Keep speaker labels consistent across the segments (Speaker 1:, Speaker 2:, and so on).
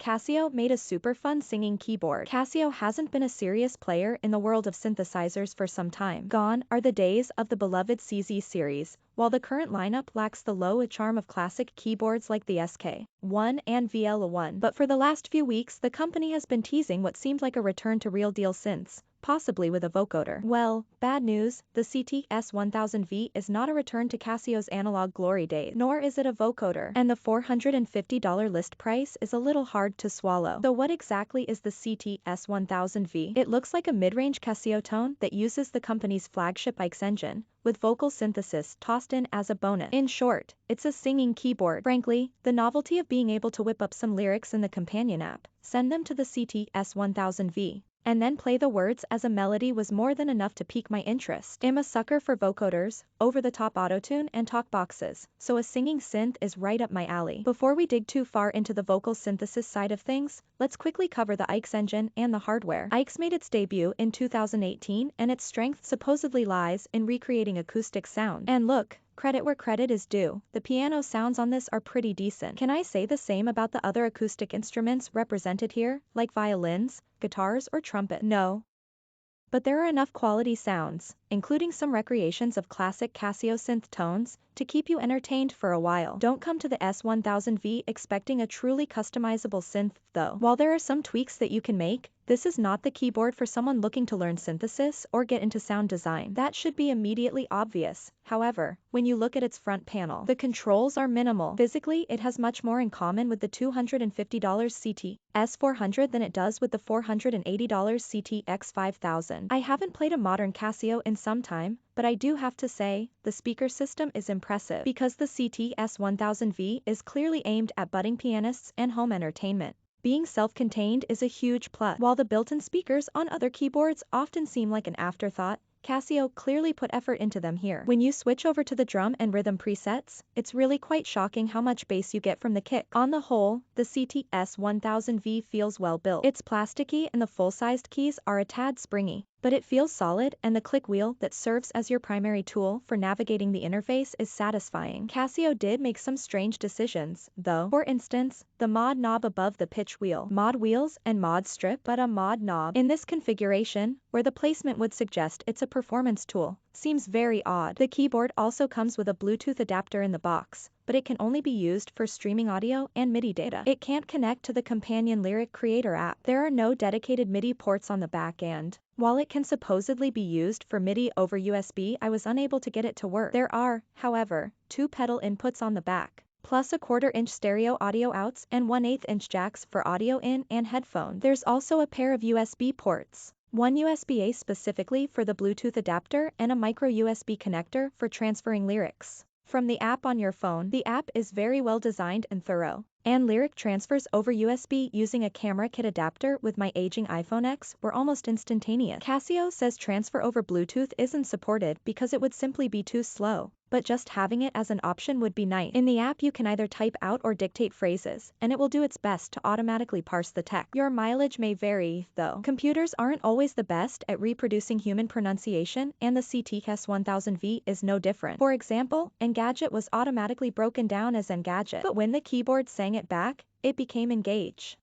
Speaker 1: Casio made a super fun singing keyboard. Casio hasn't been a serious player in the world of synthesizers for some time. Gone are the days of the beloved CZ series, while the current lineup lacks the low charm of classic keyboards like the SK1 and VL1. But for the last few weeks the company has been teasing what seemed like a return to real-deal synths, possibly with a vocoder. Well, bad news, the CT-S1000V is not a return to Casio's analog glory days, nor is it a vocoder, and the $450 list price is a little hard to swallow. So what exactly is the CT-S1000V? It looks like a mid-range Casio tone that uses the company's flagship IX engine, with vocal synthesis tossed in as a bonus. In short, it's a singing keyboard. Frankly, the novelty of being able to whip up some lyrics in the companion app, send them to the CT-S1000V, and then play the words as a melody was more than enough to pique my interest. I'm a sucker for vocoders, over-the-top autotune and talk boxes, so a singing synth is right up my alley. Before we dig too far into the vocal synthesis side of things, let's quickly cover the IX engine and the hardware. IX made its debut in 2018 and its strength supposedly lies in recreating acoustic sound. And look, credit where credit is due, the piano sounds on this are pretty decent. Can I say the same about the other acoustic instruments represented here, like violins, guitars or trumpet? No. But there are enough quality sounds, including some recreations of classic Casio synth tones, to keep you entertained for a while. Don't come to the S1000V expecting a truly customizable synth, though. While there are some tweaks that you can make, this is not the keyboard for someone looking to learn synthesis or get into sound design. That should be immediately obvious. However, when you look at its front panel, the controls are minimal. Physically, it has much more in common with the $250 CT S400 than it does with the $480 CT X5000. I haven't played a modern Casio in some time, but I do have to say, the speaker system is impressive because the CT S1000V is clearly aimed at budding pianists and home entertainment. Being self-contained is a huge plus. While the built-in speakers on other keyboards often seem like an afterthought, Casio clearly put effort into them here. When you switch over to the drum and rhythm presets, it's really quite shocking how much bass you get from the kick. On the whole, the CT S1000V feels well built. It's plasticky and the full-sized keys are a tad springy, but it feels solid, and the click wheel that serves as your primary tool for navigating the interface is satisfying. Casio did make some strange decisions, though. For instance, the mod knob above the pitch wheel, mod wheels and mod strip, but a mod knob in this configuration, where the placement would suggest it's a performance tool, seems very odd. The keyboard also comes with a Bluetooth adapter in the box, but it can only be used for streaming audio and MIDI data. It can't connect to the companion Lyric Creator app. There are no dedicated MIDI ports on the back end. While it can supposedly be used for MIDI over USB, I was unable to get it to work. There are, however, two pedal inputs on the back, plus a 1/4-inch stereo audio outs and 1/8-inch jacks for audio in and headphone. There's also a pair of USB ports, one USB-A specifically for the Bluetooth adapter and a micro USB connector for transferring lyrics from the app on your phone. The app is very well designed and thorough, and lyric transfers over USB using a camera kit adapter with my aging iPhone X were almost instantaneous. Casio says transfer over Bluetooth isn't supported because it would simply be too slow, but just having it as an option would be nice. In the app you can either type out or dictate phrases, and it will do its best to automatically parse the text. Your mileage may vary, though. Computers aren't always the best at reproducing human pronunciation, and the CT S1000V is no different. For example, Engadget was automatically broken down as Engadget, but when the keyboard sang it back, it became Engage.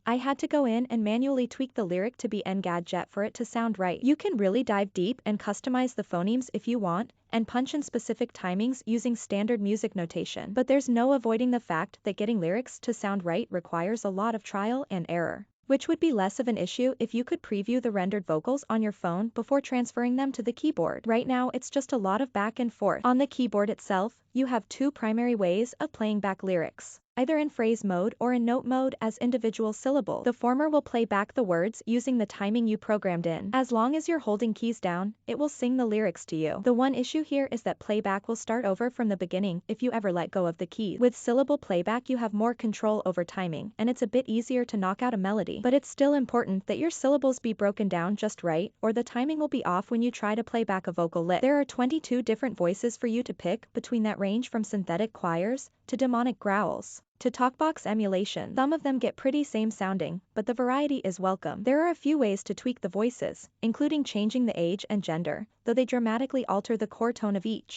Speaker 1: I had to go in and manually tweak the lyric to be Engadget for it to sound right. You can really dive deep and customize the phonemes if you want, and punch in specific timings using standard music notation. But there's no avoiding the fact that getting lyrics to sound right requires a lot of trial and error, which would be less of an issue if you could preview the rendered vocals on your phone before transferring them to the keyboard. Right now it's just a lot of back and forth. On the keyboard itself, you have two primary ways of playing back lyrics, either in phrase mode or in note mode as individual syllables. The former will play back the words using the timing you programmed in. As long as you're holding keys down, it will sing the lyrics to you. The one issue here is that playback will start over from the beginning if you ever let go of the keys. With syllable playback you have more control over timing, and it's a bit easier to knock out a melody. But it's still important that your syllables be broken down just right, or the timing will be off when you try to play back a vocal lick. There are 22 different voices for you to pick between that range from synthetic choirs to demonic growls to talkbox emulation. Some of them get pretty same sounding, but the variety is welcome. There are a few ways to tweak the voices, including changing the age and gender, though they dramatically alter the core tone of each.